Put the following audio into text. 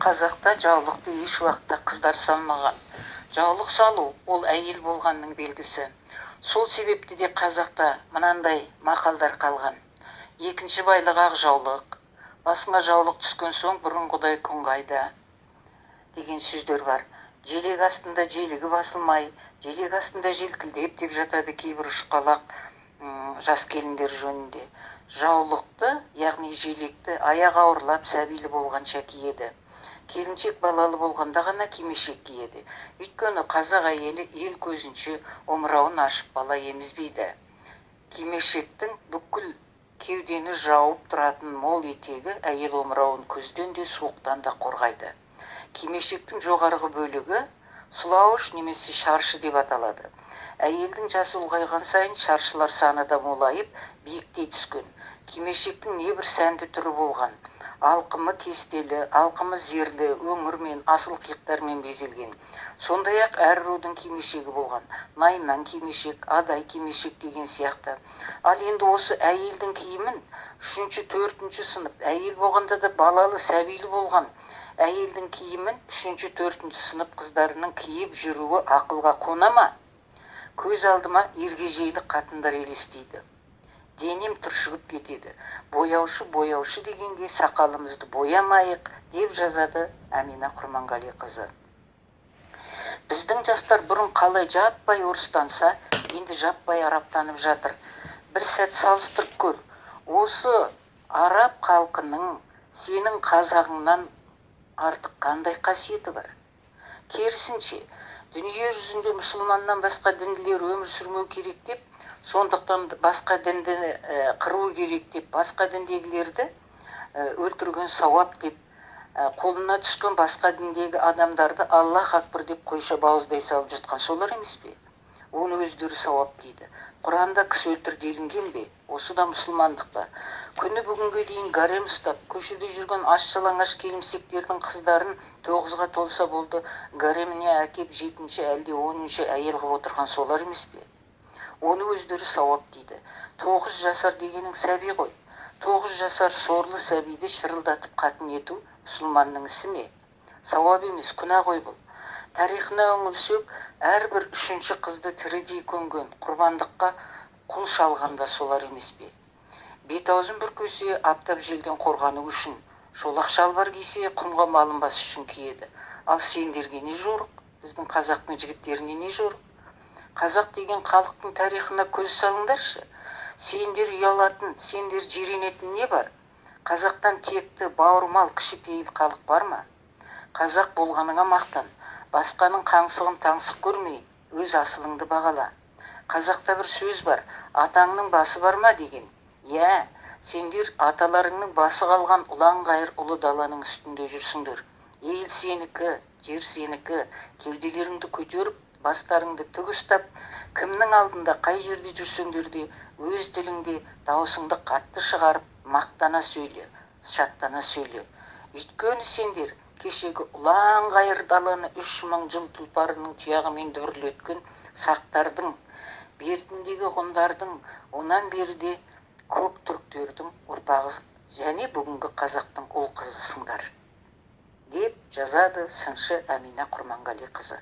Қазақта жаулықты еш уақытта қыздар салмаған. Жаулық салу ол әйел болғанның белгісі. Сол себепті де қазақта мынандай мақалдар қалған. Екінші байлық ақ жаулық, басыңа жаулық түскен соң бұрынғыдай күн қайда деген сөздер бар. Желек астында желігі басылмай, желек астында желкілдеп деп жатады кейбір ұшқалақ жас келіндер жөнінде. Жаулықты, яғни желекті аяғы ауырлап сәбилі болғанша киеді. Келіншек балалы болғанда ғана кимешек киеді. Өйткені қазақ әйелі ел көзінше омырауын ашып бала емізбейді. Кимешектің бүкіл кеудені жауып тұратын мол етегі әйел омырауын көзден де суықтан да қорғайды. Кимешектің жоғарғы бөлігі сұлауыш немесе шаршы деп аталады. Әйелдің жасы ұлғайған сайын шаршылар саны да молайып, биіктей түскен. Кимешектің небір сәнді түрі болған. Алқымы кестелі, алқымы зерлі, өңір мен асыл қиықтармен безелген. Сондай-ақ әр рудың кимешегі болған. Найман кимешек, адай кимешек деген сияқты. Ал енді осы әйелдің киімін 3-4 сынып, әйел болғанда да балалы сәбилі болған әйелдің киімін 3-4 сынып қыздарының киіп жүруі ақылға қона ма? Көз алдыма ергежейлі қатындар елестейді. Денем түршігіп кетеді. Бояушы дегенге сақалымызды боямайық деп жазады Әмина Құрманғалиқызы. Біздің жастар бұрын қалай жаппай орыстанса, енді жаппай араптанып жатыр. Бір сәт салыстырып көр. Осы араб халқының сенің қазағыңнан артық қандай қасиеті бар? Керісінше, дүние жүзінде мұсылманнан басқа дінділер өмір сүрмеу керек деп, сондықтан басқа дінді қыру керек деп, басқа діндегілерді өлтірген сауап деп, қолына түскен басқа діндегі адамдарды Аллах акбар деп қойша бауыздай салып жатқан солар емес пе? Оны өздері сауап дейді. Құранда кісі өлтір делінген бе? Осы да мұсылмандықта. Күні бүгінге дейін гарем ұстап, көшеде жүрген аш-жалаңаш келімсектердің қыздарын 9-ға толса болды, гареміне әкеп 7-ші әлде 10-ші әйел қылып отырған солар емес пе? Оны өздері сауап дейді. 9 жасар дегенің сәби ғой. 9 жасар сорлы сәбиді шырылдатып қатын ету мұсылманның ісі ме? Сауап емес, күнә ғой бұл. Тарихына үңілсек, әрбір 3-ші қызды тірідей көмген, құрбандыққа құл шалғанда солар емес пе? Бет-аузын бүркесе, аптап желден қорғану үшін, шолақ шалбар кисе, құмға малынбас үшін киеді. Ал сендерге не жорық? Біздің қазақтың жігіттеріне не жорық? Қазақ деген халықтың тарихына көз салыңдаршы. Сендер ұялатын, сендер жиренетін не бар? Қазақтан текті, бауырмал, кішіпейіл халық бар ма? Қазақ болғаныңа мақтан, басқаның қаңсығын таңсық көрмей, өз асылыңды бағала. Қазақта бір сөз бар, атаңның басы бар ма деген. Иә, сендер аталарыңның басы қалған ұлан ғайыр ұлы даланың үстінде жүрсіңдер. Ел сенікі, жер сенікі, кеуделеріңді көтеріп, бастарыңды тік ұстап, кімнің алдында қай жерде жүрсеңдер де, өз тіліңде даусыңды қатты шығарып, мақтана сөйле, шаттана сөйле. Өйткені сендер кешегі ұлан ғайыр даланы 3000 жыл тұлпарының тұяғымен дүбірлеткен сақтардың, бертіндегі ғұндардың, онан беріде көк түріктердің ұрпағы және бүгінгі қазақтың ұл қызысыңдар деп жазады сыншы Әмина Құрманғалиқызы.